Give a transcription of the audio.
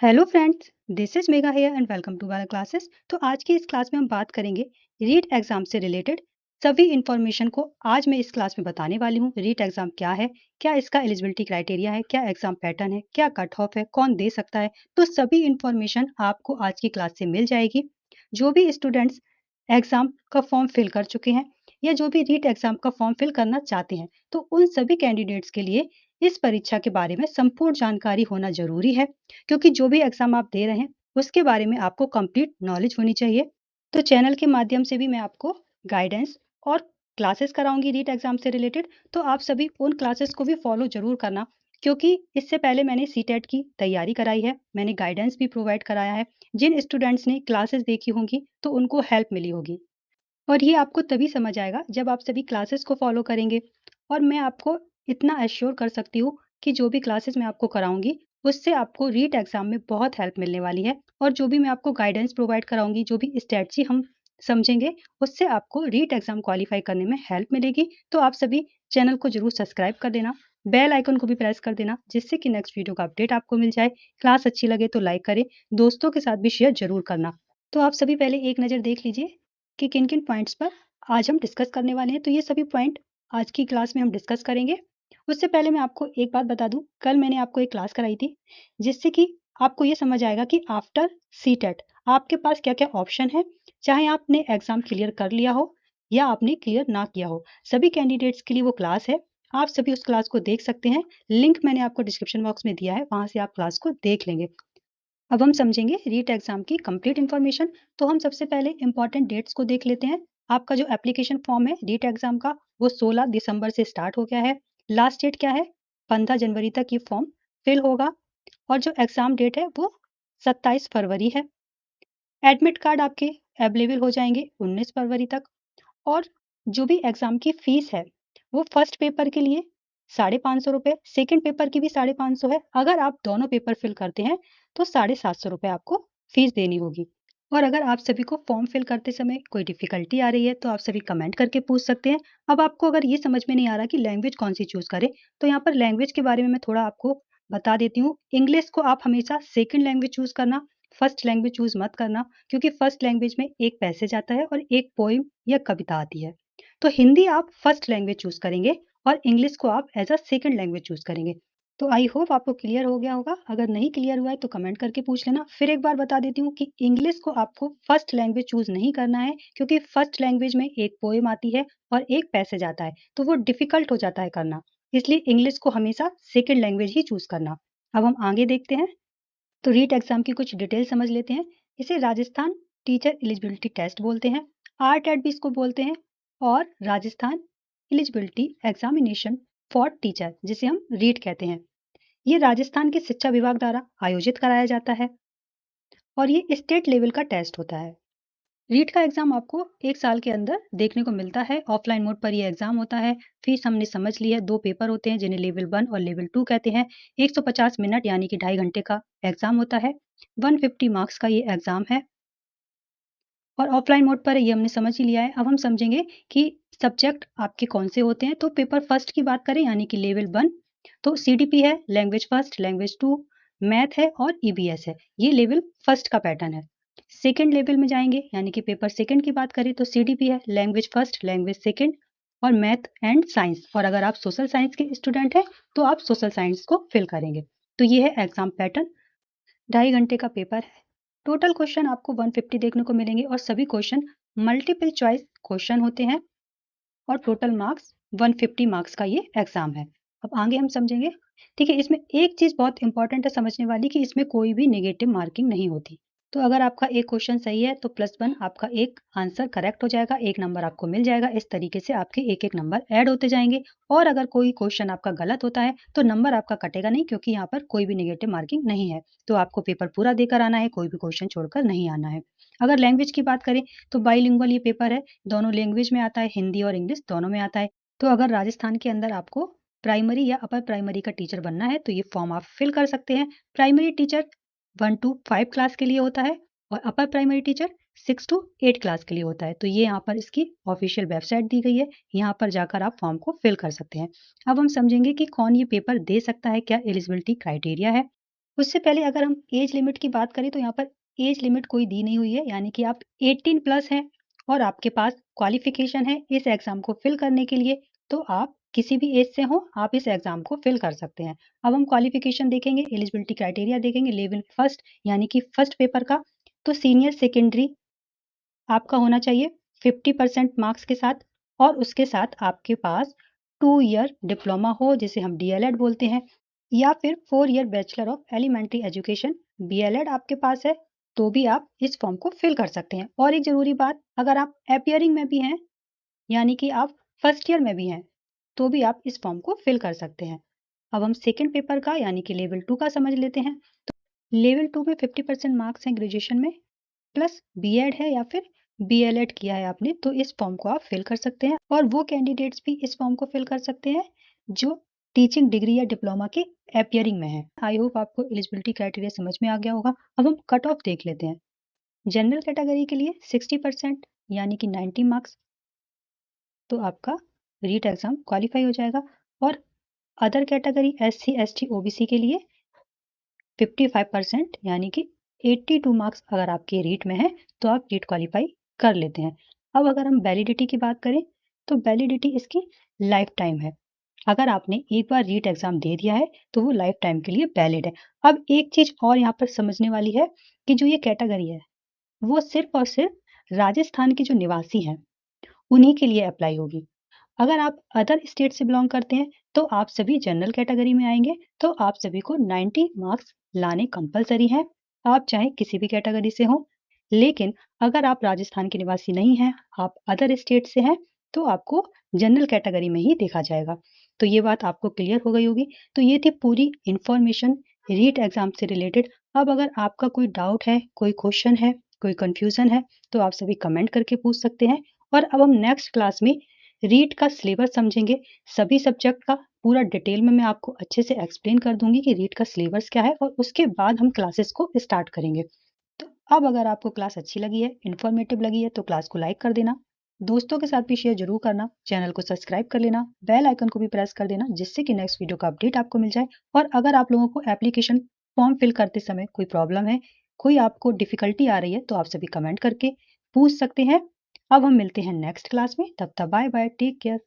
Hello friends, this is Mega here and welcome to our classes. तो आज की इस क्लास में हम बात करेंगे रीट एग्जाम से रिलेटेड सभी इंफॉर्मेशन को। आज मैं इस क्लास में बताने वाली हूँ रीट एग्जाम क्या है, क्या इसका एलिजिबिलिटी क्राइटेरिया है, क्या एग्जाम पैटर्न है, क्या कट ऑफ है, कौन दे सकता है। तो सभी इंफॉर्मेशन आपको आज की क्लास से मिल जाएगी। जो भी स्टूडेंट्स एग्जाम का फॉर्म फिल कर चुके हैं या जो भी रीट एग्जाम का फॉर्म फिल करना चाहते हैं, तो उन सभी कैंडिडेट्स के लिए इस परीक्षा के बारे में संपूर्ण जानकारी होना जरूरी है, क्योंकि जो भी एग्जाम आप दे रहे हैं उसके बारे में आपको कंप्लीट नॉलेज होनी चाहिए। तो चैनल के माध्यम से भी मैं आपको गाइडेंस और क्लासेस कराऊंगी रीट एग्जाम से रिलेटेड। तो आप सभी उन क्लासेस को भी फॉलो जरूर करना, क्योंकि इससे पहले मैंने सीटेट की तैयारी कराई है, मैंने गाइडेंस भी प्रोवाइड कराया है। जिन स्टूडेंट्स ने क्लासेस देखी होंगी तो उनको हेल्प मिली होगी, और ये आपको तभी समझ आएगा जब आप सभी क्लासेस को फॉलो करेंगे। और मैं आपको इतना एश्योर कर सकती हूँ कि जो भी क्लासेस मैं आपको कराऊंगी उससे आपको रीट एग्जाम में बहुत हेल्प मिलने वाली है। और जो भी मैं आपको गाइडेंस प्रोवाइड कराऊंगी, जो भी स्ट्रेटजी हम समझेंगे, उससे आपको रीट एग्जाम क्वालिफाई करने में हेल्प मिलेगी। तो आप सभी चैनल को जरूर सब्सक्राइब कर देना, बेल आइकन को भी प्रेस कर देना, जिससे कि नेक्स्ट वीडियो का अपडेट आपको मिल जाए। क्लास अच्छी लगे तो लाइक करें, दोस्तों के साथ भी शेयर जरूर करना। तो आप सभी पहले एक नज़र देख लीजिए कि किन-किन पॉइंट्स पर आज हम डिस्कस करने वाले हैं। तो ये सभी पॉइंट आज की क्लास में हम डिस्कस करेंगे। उससे पहले मैं आपको एक बात बता दूँ, कल मैंने आपको एक क्लास कराई थी, जिससे कि आपको ये समझ आएगा कि आफ्टर सीटेट आपके पास क्या-क्या ऑप्शन है, चाहे आपने एग्ज़ाम क्लियर कर लिया हो या आपने क्लियर ना किया हो। सभी कैंडिडेट्स के लिए वो क्लास है, आप सभी उस क्लास को देख सकते हैं। लिंक मैंने आपको डिस्क्रिप्शन बॉक्स में दिया है, वहाँ से आप क्लास को देख लेंगे। अब हम समझेंगे रीट एग्जाम की कंप्लीट इन्फॉर्मेशन। तो हम सबसे पहले इंपॉर्टेंट डेट्स को देख लेते हैं। आपका जो एप्लीकेशन फॉर्म है रीट एग्जाम का, वो 16 दिसंबर से स्टार्ट हो गया है। लास्ट डेट क्या है? 15 जनवरी तक ये फॉर्म फिल होगा। और जो एग्जाम डेट है वो 27 फरवरी है। एडमिट कार्ड आपके अवेलेबल हो जाएंगे 19 फरवरी तक। और जो भी एग्जाम की फीस है वो फर्स्ट पेपर के लिए 550 रुपये, सेकेंड पेपर की भी 550 है। अगर आप दोनों पेपर फिल करते हैं तो 750 रुपये आपको फीस देनी होगी। और अगर आप सभी को फॉर्म फिल करते समय कोई डिफिकल्टी आ रही है तो आप सभी कमेंट करके पूछ सकते हैं। अब आपको अगर ये समझ में नहीं आ रहा कि लैंग्वेज कौन सी चूज करें, तो यहाँ पर लैंग्वेज के बारे में मैं थोड़ा आपको बता देती हूँ। इंग्लिश को आप हमेशा सेकेंड लैंग्वेज चूज करना, फर्स्ट लैंग्वेज चूज मत करना, क्योंकि फर्स्ट लैंग्वेज में एक पैसेज आता है और एक पोइम या कविता आती है। तो हिंदी आप फर्स्ट लैंग्वेज चूज करेंगे और इंग्लिश को आप as a second language choose करेंगे। तो आई होप आपको क्लियर हो गया होगा। अगर नहीं क्लियर हुआ है तो कमेंट करके पूछ लेना। फिर एक बार बता देती हूँ कि इंग्लिश को आपको फर्स्ट लैंग्वेज चूज नहीं करना है, क्योंकि फर्स्ट लैंग्वेज में एक पोएम आती है और एक पैसेज आता है, तो वो डिफिकल्ट हो जाता है करना। इसलिए इंग्लिश को हमेशा सेकंड लैंग्वेज ही चूज करना। अब हम आगे देखते हैं। तो रीट एग्जाम की कुछ डिटेल समझ लेते हैं। इसे राजस्थान टीचर एलिजिबिलिटी टेस्ट बोलते हैं, आरटेट भी इसको बोलते हैं, और Rajasthan eligibility examination for teacher, जिसे हम रीट कहते हैं। ये राजस्थान के शिक्षा विभाग द्वारा आयोजित कराया जाता है और ये स्टेट लेवल का टेस्ट होता है। रीट का एग्जाम आपको 1 साल के अंदर देखने को मिलता है। ऑफलाइन मोड पर ये एग्जाम होता है। फीस हमने समझ ली है। 2 पेपर होते हैं जिन्हें लेवल 1 और लेवल 2 कहते हैं। 150 मिनट यानी कि 2.5 घंटे का एग्जाम होता है। 150 मार्क्स का ये एग्जाम है और ऑफलाइन मोड पर ये हमने समझ ही लिया है। अब हम समझेंगे कि सब्जेक्ट आपके कौन से होते हैं। तो पेपर फर्स्ट की बात करें यानी कि लेवल 1, तो सीडीपी है, लैंग्वेज फर्स्ट, लैंग्वेज 2, मैथ है और ईबीएस है। ये लेवल फर्स्ट का पैटर्न है। सेकंड लेवल में जाएंगे यानी कि पेपर सेकंड की बात करें तो सीडीपी है, लैंग्वेज फर्स्ट, लैंग्वेज सेकंड और मैथ एंड साइंस। और अगर आप सोशल साइंस के स्टूडेंट हैं तो आप सोशल साइंस को फिल करेंगे। तो ये है एग्जाम पैटर्न। 2.5 घंटे का पेपर है। टोटल क्वेश्चन आपको 150 देखने को मिलेंगे और सभी क्वेश्चन मल्टीपल चॉइस क्वेश्चन होते हैं। और टोटल मार्क्स 150 मार्क्स का ये एग्जाम है। अब आगे हम समझेंगे। ठीक है, इसमें एक चीज बहुत इंपॉर्टेंट है समझने वाली, कि इसमें कोई भी नेगेटिव मार्किंग नहीं होती। तो अगर आपका एक क्वेश्चन सही है तो +1 आपका एक आंसर करेक्ट हो जाएगा, एक नंबर आपको मिल जाएगा। इस तरीके से आपके एक एक नंबर ऐड होते जाएंगे। और अगर कोई क्वेश्चन आपका गलत होता है तो नंबर आपका कटेगा नहीं, क्योंकि यहाँ पर कोई भी नेगेटिव मार्किंग नहीं है। तो आपको पेपर पूरा देकर आना है, कोई भी क्वेश्चन छोड़कर नहीं आना है। अगर लैंग्वेज की बात करें तो बाइलिंगुअल ये पेपर है, दोनों लैंग्वेज में आता है, हिंदी और इंग्लिश दोनों में आता है। तो अगर राजस्थान के अंदर आपको प्राइमरी या अपर प्राइमरी का टीचर बनना है तो ये फॉर्म आप फिल कर सकते हैं। प्राइमरी टीचर 1 to 5 क्लास के लिए होता है और upper primary teacher 6 to 8 class के लिए होता है। तो ये यहाँ पर इसकी ऑफिशियल वेबसाइट दी गई है, यहाँ पर जाकर आप फॉर्म को फिल कर सकते हैं। अब हम समझेंगे कि कौन ये पेपर दे सकता है, क्या एलिजिबिलिटी क्राइटेरिया है। उससे पहले अगर हम एज लिमिट की बात करें तो यहाँ पर एज लिमिट कोई दी नहीं हुई है, यानी कि आप 18 प्लस हैं और आपके पास क्वालिफिकेशन है इस एग्ज़ाम को फिल करने के लिए, तो आप किसी भी एज से हो, आप इस एग्ज़ाम को फिल कर सकते हैं। अब हम क्वालिफिकेशन देखेंगे, एलिजिबिलिटी क्राइटेरिया देखेंगे, लेवल फर्स्ट यानी कि फर्स्ट पेपर का, तो सीनियर सेकेंडरी आपका होना चाहिए 50% मार्क्स के साथ और उसके साथ आपके पास 2 ईयर डिप्लोमा हो, जिसे हम डीएलएड बोलते हैं, या फिर 4 year bachelor of elementary education BElEd आपके पास है, तो भी आप इस फॉर्म को फिल कर सकते हैं। और एक ज़रूरी बात, अगर आप अपीयरिंग में भी हैं, यानी कि आप फर्स्ट ईयर में भी हैं, तो भी आप इस फॉर्म को फिल कर सकते हैं। अब हम सेकंड पेपर का यानी कि लेवल 2 का समझ लेते हैं। लेवल 2 में 50% मार्क्स हैं ग्रेजुएशन में, प्लस बीएड है या फिर बीएलएड किया है आपने, तो इस फॉर्म को आप फिल कर सकते हैं। और वो कैंडिडेट्स भी इस फॉर्म को फिल कर सकते हैं जो टीचिंग डिग्री या डिप्लोमा के अपीयरिंग में है। आई होप आपको एलिजिबिलिटी क्राइटेरिया समझ में आ गया होगा। अब हम कट ऑफ देख लेते हैं। जनरल कैटेगरी के लिए 60% यानी कि 90 मार्क्स, तो आपका रीट एग्जाम क्वालिफाई हो जाएगा। और other category SC ST OBC के लिए 55% यानी कि 82 मार्क्स अगर आपके रीट में है तो आप रीट क्वालिफाई कर लेते हैं। अब अगर हम वैलिडिटी की बात करें तो वैलिडिटी इसकी लाइफ टाइम है। अगर आपने एक बार रीट एग्जाम दे दिया है तो वो लाइफ टाइम के लिए वैलिड है। अब एक चीज और यहाँ पर समझने वाली है कि जो ये कैटेगरी है वो सिर्फ और सिर्फ राजस्थान के जो निवासी हैं उन्हीं के लिए अप्लाई होगी। अगर आप अदर स्टेट से बिलोंग करते हैं तो आप सभी जनरल कैटेगरी में आएंगे, तो आप सभी को 90 मार्क्स लाने कंपलसरी हैं, आप चाहे किसी भी कैटेगरी से हो। लेकिन अगर आप राजस्थान के निवासी नहीं हैं, आप अदर स्टेट से हैं, तो आपको जनरल कैटेगरी में ही देखा जाएगा। तो ये बात आपको क्लियर हो गई होगी। तो ये थी पूरी इंफॉर्मेशन रीट एग्जाम से रिलेटेड। अब अगर आपका कोई डाउट है, कोई क्वेश्चन है, कोई कंफ्यूजन है, तो आप सभी कमेंट करके पूछ सकते हैं। और अब हम नेक्स्ट क्लास में रीट का सिलेबस समझेंगे। सभी सब्जेक्ट का पूरा डिटेल में मैं आपको अच्छे से एक्सप्लेन कर दूंगी कि रीट का सिलेबस क्या है, और उसके बाद हम क्लासेस को स्टार्ट करेंगे। तो अब अगर आपको क्लास अच्छी लगी है, इन्फॉर्मेटिव लगी है, तो क्लास को लाइक कर देना, दोस्तों के साथ भी शेयर जरूर करना, चैनल को सब्सक्राइब कर लेना, बेल आइकन को भी प्रेस कर देना, जिससे कि नेक्स्ट वीडियो का अपडेट आपको मिल जाए। और अगर आप लोगों को एप्लीकेशन फॉर्म फिल करते समय कोई प्रॉब्लम है, कोई आपको डिफिकल्टी आ रही है, तो आप सभी कमेंट करके पूछ सकते हैं। अब हम मिलते हैं नेक्स्ट क्लास में, तब तक बाय बाय, टेक केयर।